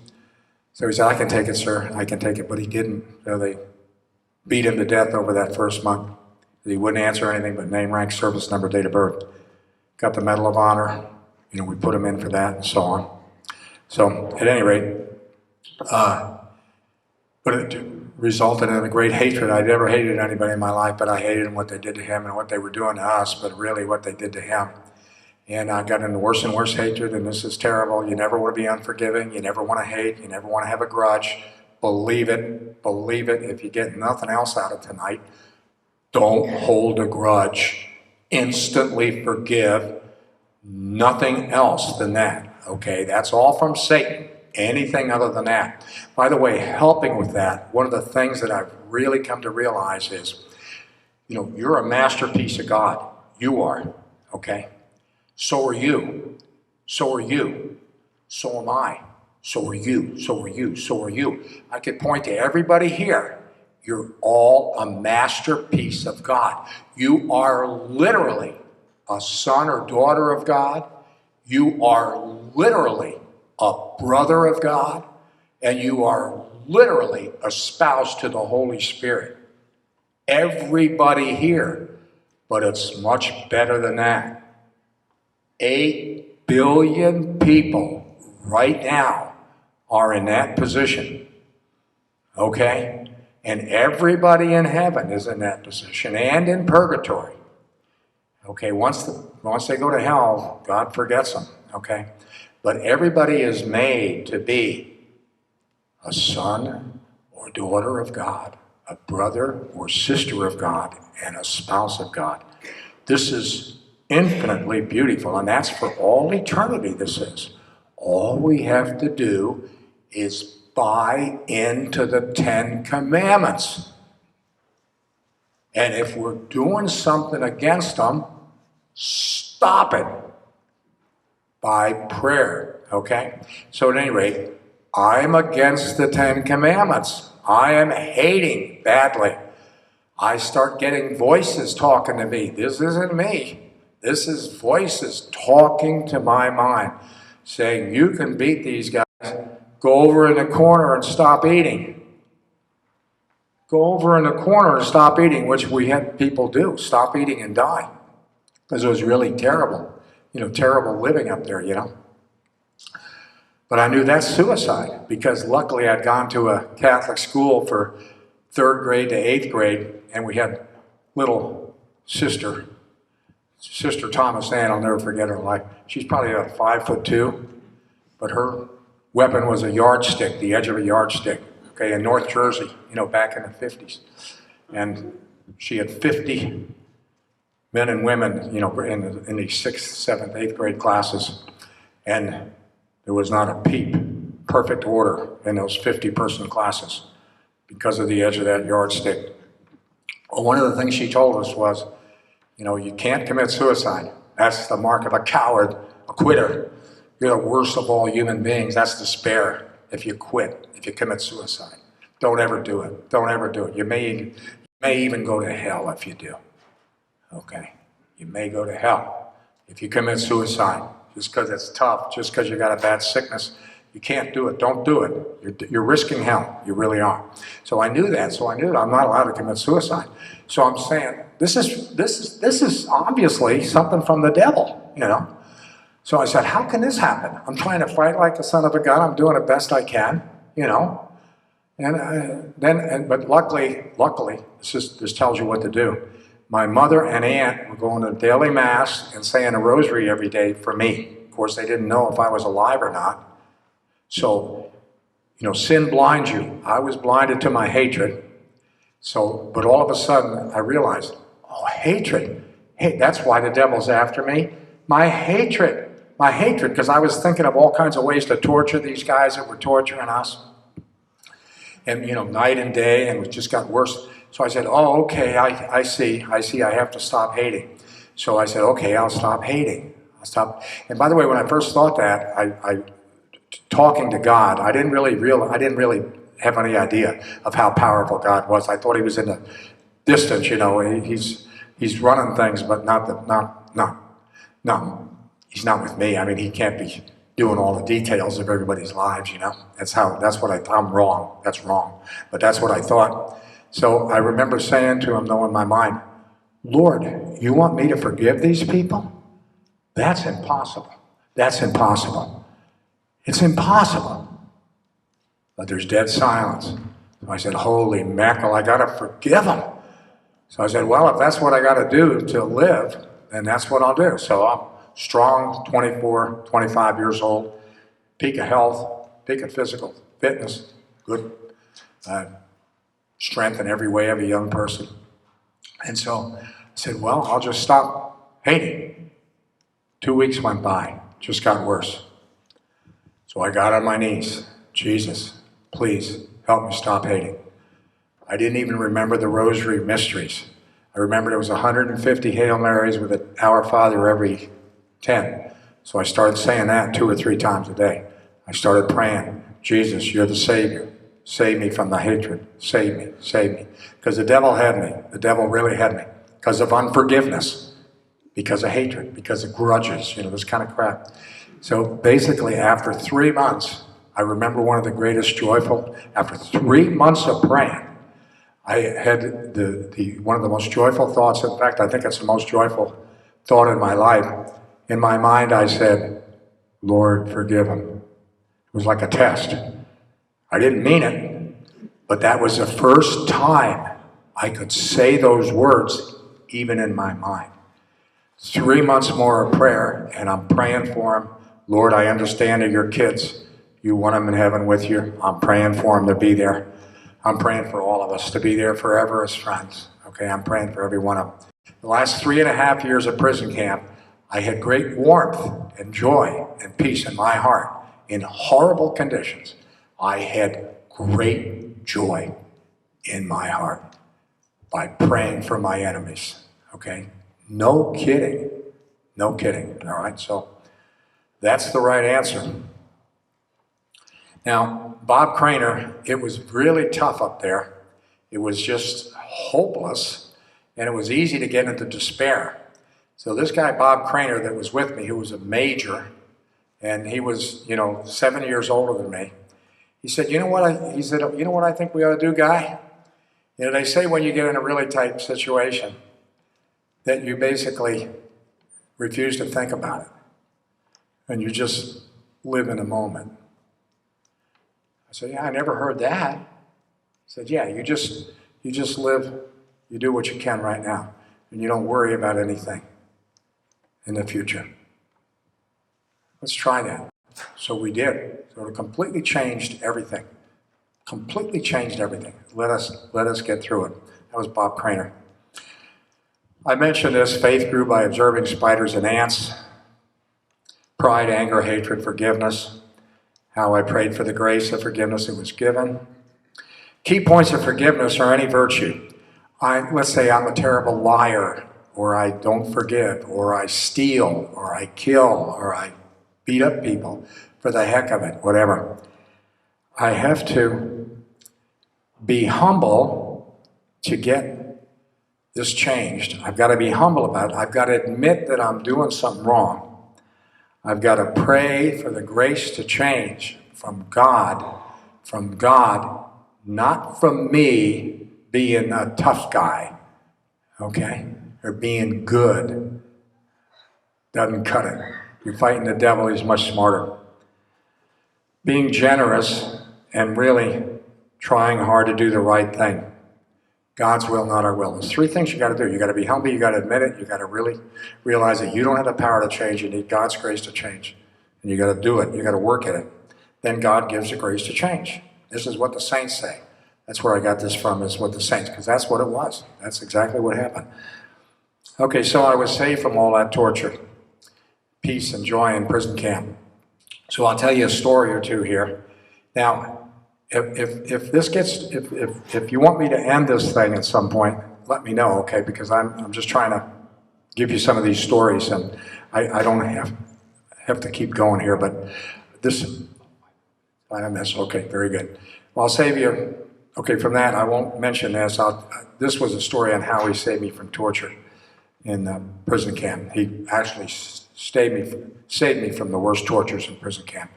So he said, I can take it, sir. I can take it. But he didn't. So they beat him to death over that first month. He wouldn't answer anything but name, rank, service number, date of birth. Got the Medal of Honor. We put him in for that and so on. So at any rate, but it resulted in a great hatred. I never hated anybody in my life, but I hated what they did to him and what they were doing to us, but really what they did to him. And I got into worse and worse hatred, and this is terrible. You never want to be unforgiving. You never want to hate. You never want to have a grudge. Believe it. Believe it. If you get nothing else out of tonight, don't hold a grudge. Instantly forgive. Nothing else than that, okay? That's all from Satan. Anything other than that. By the way, helping with that, one of the things that I've really come to realize is, you're a masterpiece of God. You are, okay? So are you. So are you. So am I. So are you. So are you. So are you. I could point to everybody here. You're all a masterpiece of God. You are literally a son or daughter of God. You are literally a brother of God. And you are literally a spouse to the Holy Spirit. Everybody here. But it's much better than that. 8 billion people right now are in that position. Okay? And everybody in heaven is in that position and in purgatory. Okay, once they go to hell, God forgets them. Okay? But everybody is made to be a son or daughter of God, a brother or sister of God, and a spouse of God. This is infinitely beautiful, and that's for all eternity, this is. All we have to do is buy into the 10 Commandments. And if we're doing something against them, stop it by prayer, okay? So at any rate, I'm against the 10 Commandments. I am hating badly. I start getting voices talking to me. This isn't me. This is voices talking to my mind, saying, you can beat these guys. Go over in the corner and stop eating. Go over in the corner and stop eating, which we had people do. Stop eating and die. Because it was really terrible. Terrible living up there, But I knew that's suicide, because luckily I'd gone to a Catholic school for 3rd grade to 8th grade, and we had little Sister Thomas Ann. I'll never forget her life. She's probably about 5'2", but her weapon was a yardstick, the edge of a yardstick, okay, in North Jersey, back in the 50s. And she had 50 men and women, in the 6th, 7th, 8th grade classes. And there was not a peep, perfect order in those 50-person classes because of the edge of that yardstick. Well, one of the things she told us was, you can't commit suicide. That's the mark of a coward, a quitter. You're the worst of all human beings. That's despair if you quit, if you commit suicide. Don't ever do it. Don't ever do it. You may even go to hell if you do. Okay? You may go to hell if you commit suicide. Just because it's tough, just because you got a bad sickness, you can't do it. Don't do it. You're risking hell. You really are. So I knew that. So I knew that I'm not allowed to commit suicide. So I'm saying, this is obviously something from the devil, So I said, how can this happen? I'm trying to fight like the son of a gun. I'm doing the best I can, But luckily, this tells you what to do. My mother and aunt were going to daily mass and saying a rosary every day for me. Of course, they didn't know if I was alive or not. So, sin blinds you. I was blinded to my hatred. So, but all of a sudden, I realized, hatred. Hey, that's why the devil's after me. My hatred, because I was thinking of all kinds of ways to torture these guys that were torturing us. And, night and day, and it just got worse. So I said, okay, I see, I have to stop hating. So I said, okay, I'll stop hating. I'll stop. And by the way, when I first thought that, I talking to God, I didn't really have any idea of how powerful God was. I thought he was in the distance, he's running things, but he's not with me. I mean, he can't be doing all the details of everybody's lives, I'm wrong. That's wrong. But that's what I thought. So I remember saying to him, though, in my mind, Lord, you want me to forgive these people? That's impossible. That's impossible. It's impossible. But there's dead silence. So I said, holy mackerel, I got to forgive them. So I said, well, if that's what I got to do to live, then that's what I'll do. So I'm strong, 24, 25 years old, peak of health, peak of physical fitness, good strength in every way of a young person. And so I said, well, I'll just stop hating. 2 weeks went by, just got worse. So I got on my knees. Jesus, please help me stop hating. I didn't even remember the rosary mysteries. I remembered it was 150 Hail Marys with an Our Father every 10. So I started saying that 2 or 3 times a day. I started praying, Jesus, you're the Savior. Save me from the hatred. Save me, save me. Because the devil had me. The devil really had me. Because of unforgiveness. Because of hatred. Because of grudges. This kind of crap. So basically, after 3 months, I remember one of the greatest joyful, after 3 months of praying, I had one of the most joyful thoughts. In fact, I think it's the most joyful thought in my life. In my mind, I said, Lord, forgive him. It was like a test. I didn't mean it, but that was the first time I could say those words, even in my mind. 3 months more of prayer, and I'm praying for him. Lord, I understand they're your kids. You want them in heaven with you. I'm praying for them to be there. I'm praying for all of us to be there forever as friends. Okay, I'm praying for every one of them. The last 3.5 years of prison camp, I had great warmth and joy and peace in my heart. In horrible conditions, I had great joy in my heart by praying for my enemies. Okay? No kidding. No kidding. All right? So that's the right answer. Now, Bob Craner, it was really tough up there. It was just hopeless, and it was easy to get into despair. So this guy, Bob Craner, that was with me, who was a major, and he was, 7 years older than me. He said, you know what I think we ought to do, Guy? They say when you get in a really tight situation that you basically refuse to think about it. And you just live in the moment. I said, yeah, I never heard that. He said, yeah, you just live, you do what you can right now. And you don't worry about anything in the future. Let's try that. So we did. So it completely changed everything. Completely changed everything. Let us get through it. That was Bob Craner. I mentioned this, faith grew by observing spiders and ants. Pride, anger, hatred, forgiveness. How I prayed for the grace of forgiveness that was given. Key points of forgiveness are any virtue. Let's say I'm a terrible liar, or I don't forgive, or I steal, or I kill, or I beat up people for the heck of it, whatever. I have to be humble to get this changed. I've got to be humble about it. I've got to admit that I'm doing something wrong. I've got to pray for the grace to change from God, not from me being a tough guy, okay, or being good. Doesn't cut it. You're fighting the devil, he's much smarter. Being generous and really trying hard to do the right thing. God's will, not our will. There's 3 things you got to do. You got to be humble, you got to admit it, you got to really realize that you don't have the power to change, you need God's grace to change. And you got to do it, you got to work at it. Then God gives the grace to change. This is what the saints say. That's where I got this from, is what the saints, because that's what it was. That's exactly what happened. Okay, so I was saved from all that torture. Peace and joy in prison camp. So I'll tell you a story or two here. Now, if you want me to end this thing at some point, let me know, okay? Because I'm just trying to give you some of these stories, and I don't have to keep going here, but this, I miss. Okay, very good. Well, I'll save you. Okay, from that, I won't mention this. This was a story on how he saved me from torture in prison camp. He actually saved me from the worst tortures in prison camp.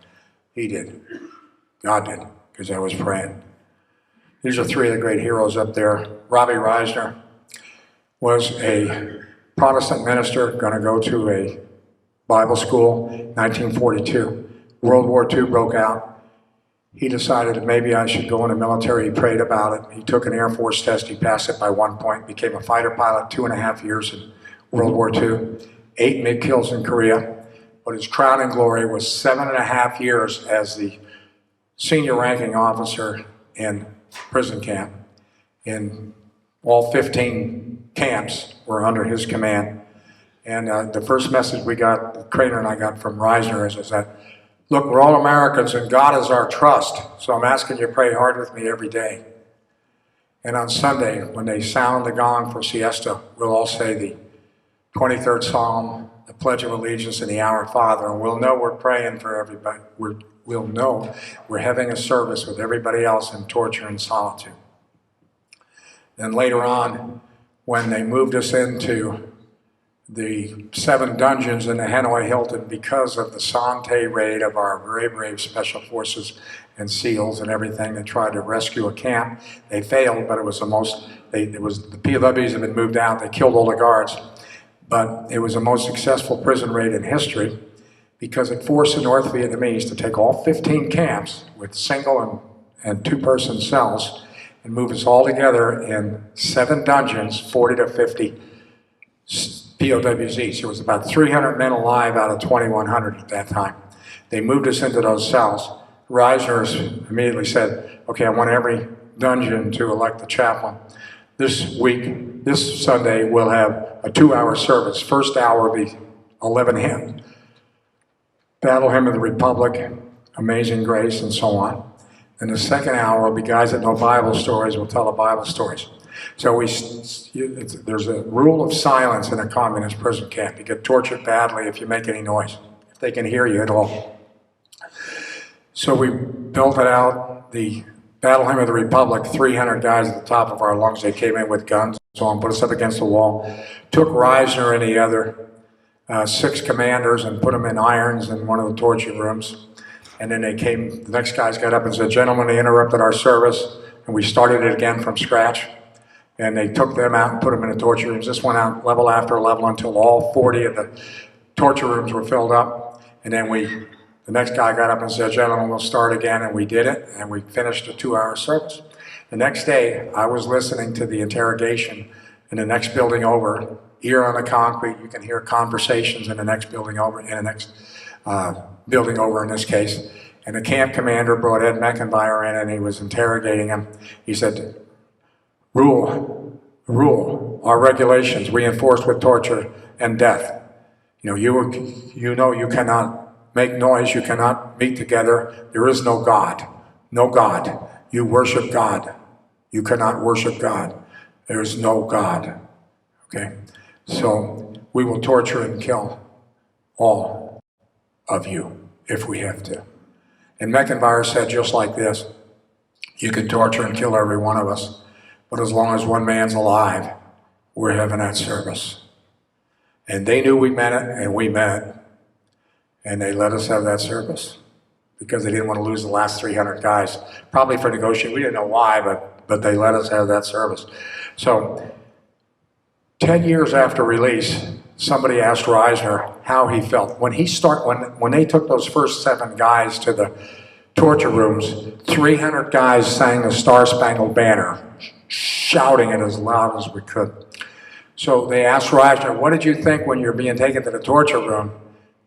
He did. God did, because I was praying. These are 3 of the great heroes up there. Robbie Reisner was a Protestant minister going to go to a Bible school, 1942. World War II broke out. He decided that maybe I should go in the military. He prayed about it. He took an Air Force test. He passed it by 1 point, became a fighter pilot, 2.5 years in World War II, 8 MiG kills in Korea. But his crowning glory was 7.5 years as the senior ranking officer in prison camp. In all 15 camps were under his command. And the first message we got, Craner and I got from Reisner, is that, look, we're all Americans and God is our trust. So I'm asking you to pray hard with me every day. And on Sunday, when they sound the gong for siesta, we'll all say the 23rd Psalm, the Pledge of Allegiance, and the Our Father, and we'll know we're praying for everybody. We'll know we're having a service with everybody else in torture and solitude. Then later on, when they moved us into the 7 dungeons in the Hanoi Hilton because of the Sante raid of our very brave Special Forces and SEALs and everything that tried to rescue a camp. They failed, but it was the most, the POWs had been moved out, they killed all the guards. But it was the most successful prison raid in history because it forced the North Vietnamese to take all 15 camps with single and 2-person cells and move us all together in 7 dungeons, 40 to 50 POWs each. There was about 300 men alive out of 2,100 at that time. They moved us into those cells. Reisner immediately said, okay, I want every dungeon to elect the chaplain. This week, this Sunday, we'll have a 2-hour service. First hour will be 11 hymns. Battle Hymn of the Republic, Amazing Grace, and so on. And the second hour will be guys that know Bible stories will tell the Bible stories. So there's a rule of silence in a communist prison camp. You get tortured badly if you make any noise, if they can hear you at all. So we built it out, the Battle Hymn of the Republic, 300 guys at the top of our lungs. They came in with guns and so on, put us up against the wall, took Reisner and the other 6 commanders and put them in irons in one of the torture rooms. And then they came, the next guys got up and said, gentlemen, they interrupted our service, and we started it again from scratch. And they took them out and put them in the torture rooms. This went out level after level until all 40 of the torture rooms were filled up. And then the next guy got up and said, gentlemen, we'll start again, and we did it, and we finished a 2-hour service. The next day, I was listening to the interrogation in the next building over, ear on the concrete. You can hear conversations in the next building over, in the next building over in this case. And the camp commander brought Ed Meckenbauer in, and he was interrogating him. He said, rule, our regulations reinforced with torture and death. You know you cannot make noise, you cannot meet together. There is no God. No God. You worship God. You cannot worship God. There is no God. Okay? So we will torture and kill all of you if we have to. And Meckenbauer said just like this, you can torture and kill every one of us, but as long as one man's alive, we're having that service. And they knew we meant it, and we meant it. And they let us have that service because they didn't want to lose the last 300 guys. Probably for negotiating. We didn't know why, but they let us have that service. So 10 years after release, somebody asked Reisner how he felt. When they took those first 7 guys to the torture rooms, 300 guys sang the Star-Spangled Banner, shouting it as loud as we could. So they asked Reisner, what did you think when you were being taken to the torture room?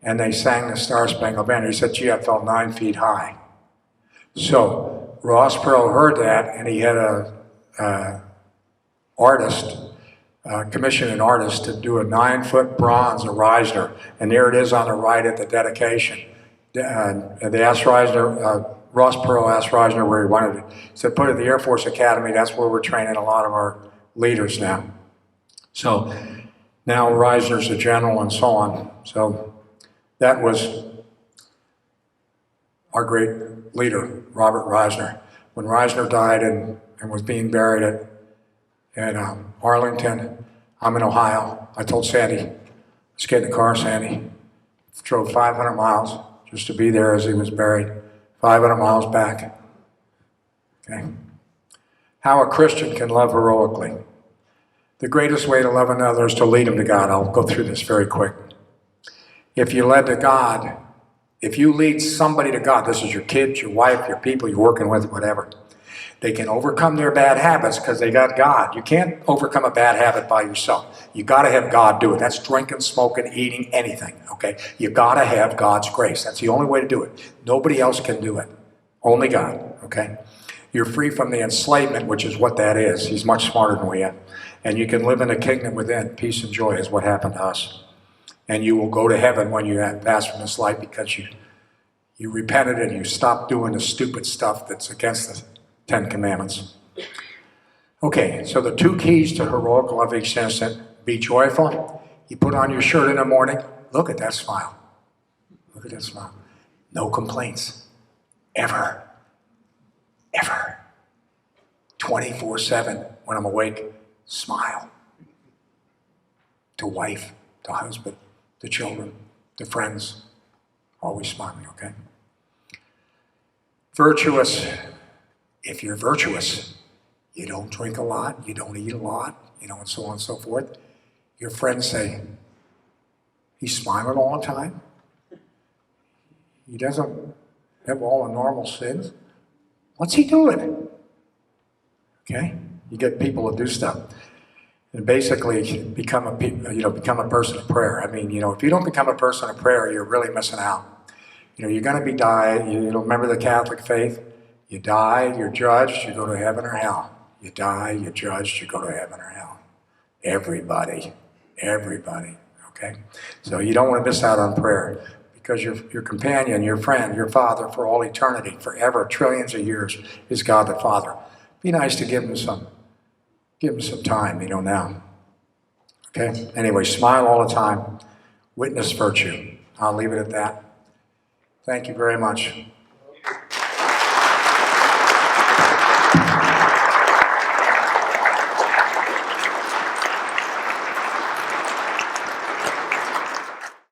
And they sang the Star-Spangled Banner. He said, gee, I felt 9 feet high. So Ross Perot heard that, and he had a commissioned an artist to do a 9-foot bronze of Reisner. And there it is on the right at the dedication. And they asked Reisner, Ross Perot asked Reisner where he wanted it. He said, put it at the Air Force Academy. That's where we're training a lot of our leaders now. So now Reisner's a general and so on. So that was our great leader, Robert Reisner. When Reisner died and was being buried at Arlington, I'm in Ohio. I told Sandy, let's get in the car, Sandy. Drove 500 miles just to be there as he was buried. 500 miles back. Okay. How a Christian can love heroically. The greatest way to love another is to lead them to God. I'll go through this very quick. If you led to God, if you lead somebody to God, this is your kids, your wife, your people you're working with, whatever, they can overcome their bad habits because they got God. You can't overcome a bad habit by yourself. You got to have God do it. That's drinking, smoking, eating, anything, okay? You got to have God's grace. That's the only way to do it. Nobody else can do it. Only God, okay? You're free from the enslavement, which is what that is. He's much smarter than we are. And you can live in a kingdom within. Peace and joy is what happened to us. And you will go to heaven when you pass from this life because you repented and you stopped doing the stupid stuff that's against the 10 Commandments. Okay, so the 2 keys to heroic love each innocent: be joyful You put on your shirt in the morning, look at that smile. Look at that smile. No complaints. Ever. Ever. 24/7 when I'm awake, smile. To wife, to husband, to children, to friends. Always smiling, okay? Virtuous. If you're virtuous, you don't drink a lot, you don't eat a lot, and so on and so forth. Your friends say, he's smiling all the time. He doesn't have all the normal sins. What's he doing? Okay? You get people to do stuff. And basically become a person of prayer. I mean, if you don't become a person of prayer, you're really missing out. You're going to be died. You remember the Catholic faith? You die, you're judged, you go to heaven or hell. You die, you're judged, you go to heaven or hell. Everybody, okay? So you don't want to miss out on prayer because your companion, your friend, your father for all eternity, forever, trillions of years, is God the Father. Be nice to give him some time, now. Okay? Anyway, smile all the time. Witness virtue. I'll leave it at that. Thank you very much.